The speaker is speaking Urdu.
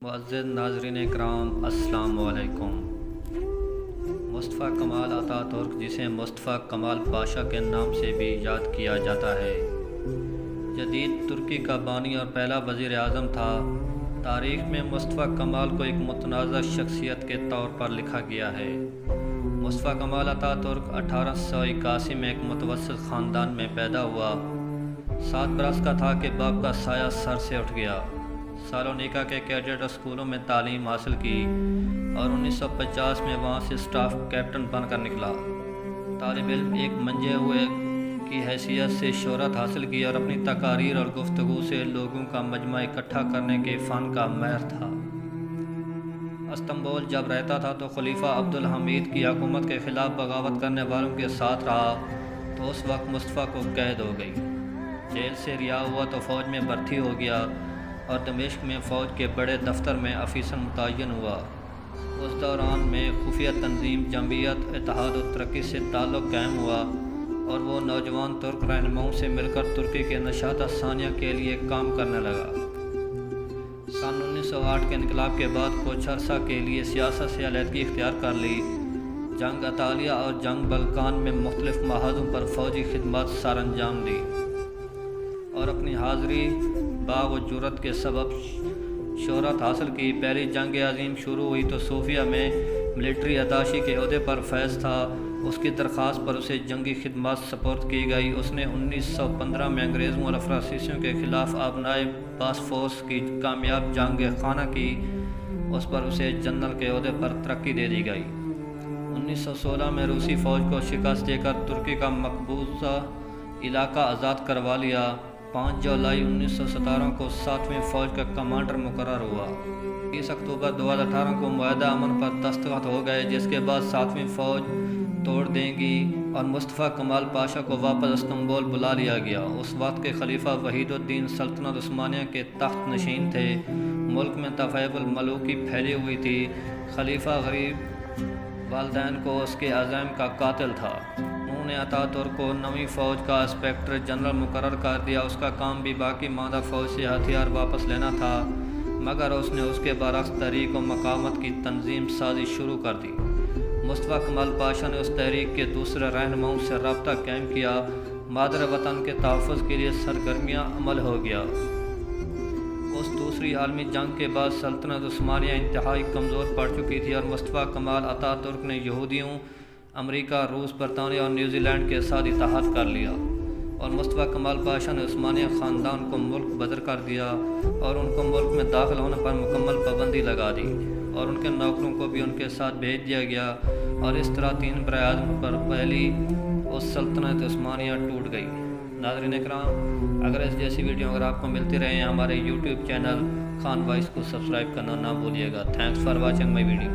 معزز ناظرین کرام، السلام علیکم۔ مصطفیٰ کمال اتا ترک، جسے مصطفیٰ کمال پاشا کے نام سے بھی یاد کیا جاتا ہے، جدید ترکی کا بانی اور پہلا وزیر اعظم تھا۔ تاریخ میں مصطفیٰ کمال کو ایک متنازع شخصیت کے طور پر لکھا گیا ہے۔ مصطفیٰ کمال اتا ترک 1881 میں ایک متوسط خاندان میں پیدا ہوا۔ 7 برس کا تھا کہ باپ کا سایہ سر سے اٹھ گیا۔ سالونیکا کے کیڈٹ اسکولوں میں تعلیم حاصل کی اور 1950 میں وہاں سے اسٹاف کیپٹن بن کر نکلا۔ طالب علم ایک منجھے ہوئے کی حیثیت سے شہرت حاصل کی اور اپنی تقاریر اور گفتگو سے لوگوں کا مجمع اکٹھا کرنے کے فن کا ماہر تھا۔ استنبول جب رہتا تھا تو خلیفہ عبدالحمید کی حکومت کے خلاف بغاوت کرنے والوں کے ساتھ رہا، تو اس وقت مصطفیٰ کو قید ہو گئی۔ جیل سے رہا ہوا تو فوج میں بھرتی ہو گیا اور دمشق میں فوج کے بڑے دفتر میں افیسر متعین ہوا۔ اس دوران میں خفیہ تنظیم جمعیت اتحاد و ترقی سے تعلق قائم ہوا اور وہ نوجوان ترک رہنماؤں سے مل کر ترکی کے نشاط ثانیہ کے لیے کام کرنے لگا۔ سن 1908 کے انقلاب کے بعد کچھ عرصہ کے لیے سیاست سے علیحدگی اختیار کر لی۔ جنگ اطالیہ اور جنگ بلقان میں مختلف محاذوں پر فوجی خدمات سر انجام دی اور اپنی حاضری باغ و جرأت کے سبب شہرت حاصل کی۔ پہلی جنگ عظیم شروع ہوئی تو صوفیہ میں ملٹری اتاشی کے عہدے پر فیض تھا۔ اس کی درخواست پر اسے جنگی خدمات سپرد کی گئی۔ اس نے 1915 میں انگریزوں اور فرانسیسیوں کے خلاف آبنائے باسفورس کی کامیاب جنگ خانہ کی۔ اس پر اسے جنرل کے عہدے پر ترقی دے دی گئی۔ 1916 میں روسی فوج کو شکست دے کر ترکی کا مقبوضہ علاقہ آزاد کروا لیا۔ 5 جولائی 1917 کو 7ویں فوج کا کمانڈر مقرر ہوا۔ 30 اکتوبر 2018 کو معاہدہ امن پر دستخط ہو گئے، جس کے بعد 7ویں فوج توڑ دیں گی اور مصطفیٰ کمال پاشا کو واپس استنبول بلا لیا گیا۔ اس وقت کے خلیفہ وحید الدین سلطنت عثمانیہ کے تخت نشین تھے۔ ملک میں تفیع الملوکی پھیلی ہوئی تھی۔ خلیفہ غریب والدین کو اس کے عزائم کا قاتل تھا۔ انہوں نے اتا ترک کو 9ویں فوج کا انسپکٹر جنرل مقرر کر دیا۔ اس کا کام بھی باقی ماندہ فوج سے ہتھیار واپس لینا تھا، مگر اس نے اس کے برعکس تحریک و مقاومت کی تنظیم سازی شروع کر دی۔ مصطفیٰ کمال پاشا نے اس تحریک کے دوسرے رہنماؤں سے رابطہ قائم کیا۔ مادر وطن کے تحفظ کے لیے سرگرمیاں عمل ہو گیا۔ اس دوسری عالمی جنگ کے بعد سلطنت عثمانیہ انتہائی کمزور پڑ چکی تھی اور مصطفیٰ کمال اتا ترک نے یہودیوں، امریکہ، روس، برطانیہ اور نیوزی لینڈ کے ساتھ اتحاد کر لیا، اور مصطفیٰ کمال پاشا نے عثمانیہ خاندان کو ملک بدر کر دیا اور ان کو ملک میں داخل ہونے پر مکمل پابندی لگا دی اور ان کے نوکروں کو بھی ان کے ساتھ بھیج دیا گیا، اور اس طرح 3 براعظموں پر پہلی اس سلطنت عثمانیہ ٹوٹ گئی۔ ناظرین اکرام، اگر اس جیسی ویڈیو اگر آپ کو ملتی رہے، ہمارے YouTube چینل خان وائس کو سبسکرائب کرنا نہ بھولیے گا۔ Thanks for watching my video.